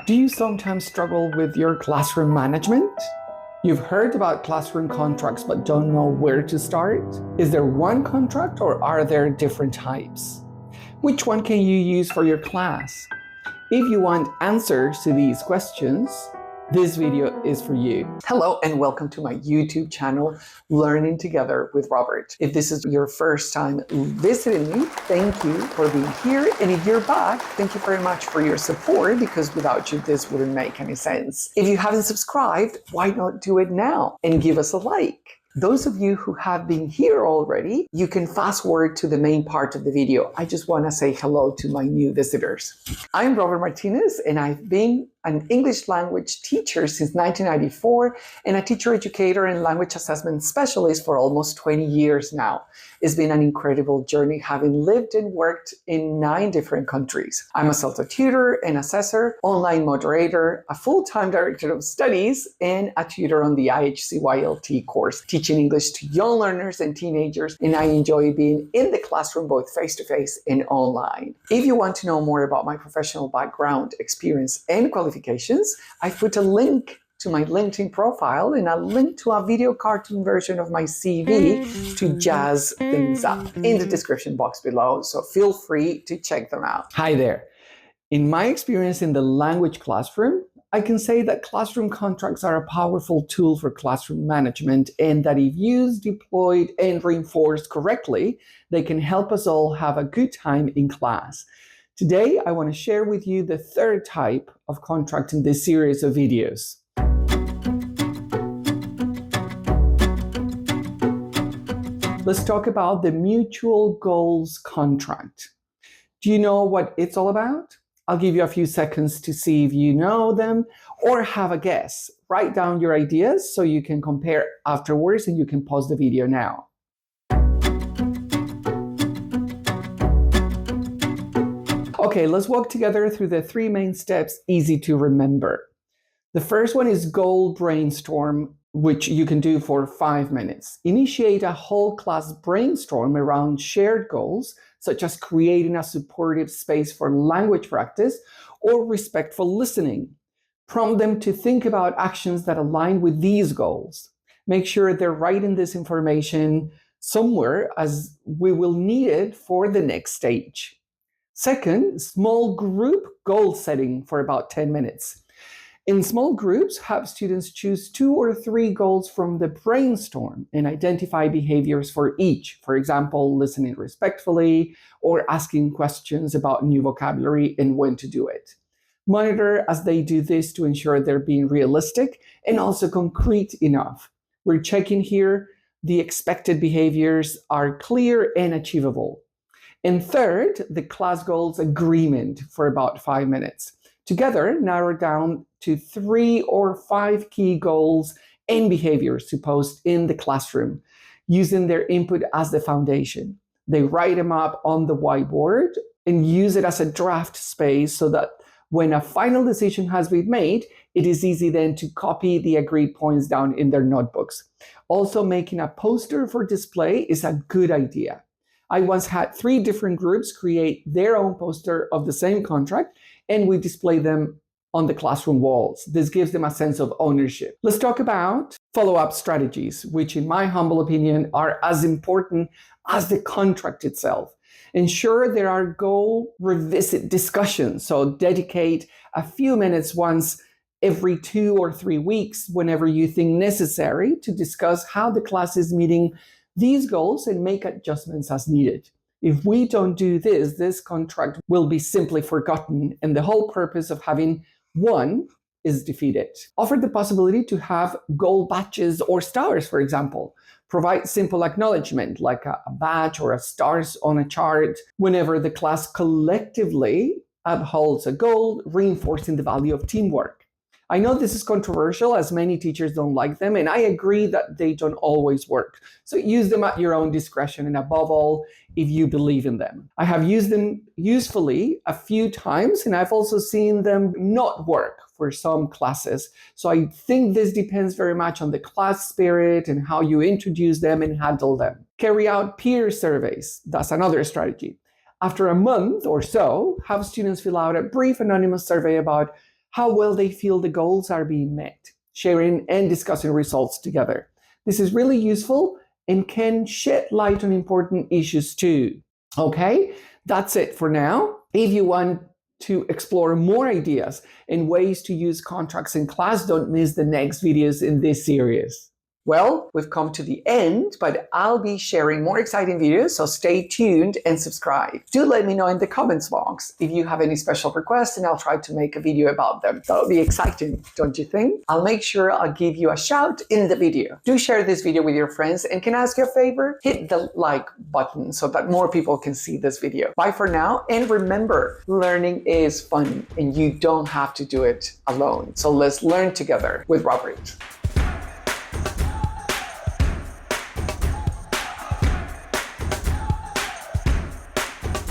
Do you sometimes struggle with your classroom management? You've heard about classroom contracts but don't know where to start? Is there one contract or are there different types? Which one can you use for your class? If you want answers to these questions, this video is for you. Hello and welcome to my YouTube channel, Learning Together with Robert. If this is your first time visiting me, thank you for being here. And if you're back, thank you very much for your support, because without you, this wouldn't make any sense. If you haven't subscribed, why not do it now and give us a like? Those of you who have been here already, you can fast forward to the main part of the video. I just want to say hello to my new visitors. I'm Robert Martinez, and I've been an English language teacher since 1994 and a teacher educator and language assessment specialist for almost 20 years now. It's been an incredible journey, having lived and worked in 9 different countries. I'm a self-taught tutor and assessor, online moderator, a full-time director of studies, and a tutor on the IHCYLT course, teaching English to young learners and teenagers, and I enjoy being in the classroom both face-to-face and online. If you want to know more about my professional background, experience, and qualifications, I've put a link to my LinkedIn profile and a link to a video cartoon version of my CV to jazz things up in the description box below, so feel free to check them out. Hi there. In my experience in the language classroom, I can say that classroom contracts are a powerful tool for classroom management, and that if used, deployed, and reinforced correctly, they can help us all have a good time in class. Today, I want to share with you the third type of contract in this series of videos. Let's talk about the mutual goals contract. Do you know what it's all about? I'll give you a few seconds to see if you know them or have a guess. Write down your ideas so you can compare afterwards, and you can pause the video now. Okay, let's walk together through the 3 main steps, easy to remember. The first one is goal brainstorm, which you can do for 5 minutes. Initiate a whole class brainstorm around shared goals, such as creating a supportive space for language practice or respectful listening. Prompt them to think about actions that align with these goals. Make sure they're writing this information somewhere, as we will need it for the next stage. Second, small group goal setting for about 10 minutes. In small groups, have students choose 2 or 3 goals from the brainstorm and identify behaviors for each. For example, listening respectfully or asking questions about new vocabulary and when to do it. Monitor as they do this to ensure they're being realistic and also concrete enough. We're checking here the expected behaviors are clear and achievable. And third, the class goals agreement for about 5 minutes. Together, narrow down to 3 or 5 key goals and behaviors to post in the classroom, using their input as the foundation. They write them up on the whiteboard and use it as a draft space so that when a final decision has been made, it is easy then to copy the agreed points down in their notebooks. Also, making a poster for display is a good idea. I once had 3 different groups create their own poster of the same contract, and we display them on the classroom walls. This gives them a sense of ownership. Let's talk about follow-up strategies, which in my humble opinion are as important as the contract itself. Ensure there are goal revisit discussions, so dedicate a few minutes once every 2 or 3 weeks, whenever you think necessary, to discuss how the class is meeting these goals and make adjustments as needed. If we don't do this, this contract will be simply forgotten, and the whole purpose of having one is defeated. Offer the possibility to have goal badges or stars, for example. Provide simple acknowledgement like a badge or a stars on a chart whenever the class collectively upholds a goal, reinforcing the value of teamwork. I know this is controversial, as many teachers don't like them, and I agree that they don't always work. So use them at your own discretion, and above all, if you believe in them. I have used them usefully a few times, and I've also seen them not work for some classes. So I think this depends very much on the class spirit and how you introduce them and handle them. Carry out peer surveys. That's another strategy. After a month or so, have students fill out a brief anonymous survey about how well they feel the goals are being met, sharing and discussing results together. This is really useful and can shed light on important issues too. Okay, that's it for now. If you want to explore more ideas and ways to use contracts in class, don't miss the next videos in this series. Well, we've come to the end, but I'll be sharing more exciting videos, so stay tuned and subscribe. Do let me know in the comments box if you have any special requests, and I'll try to make a video about them. That'll be exciting, don't you think? I'll make sure I'll give you a shout in the video. Do share this video with your friends, and can I ask you a favor? Hit the like button so that more people can see this video. Bye for now, and remember, learning is fun, and you don't have to do it alone. So let's learn together with Robert.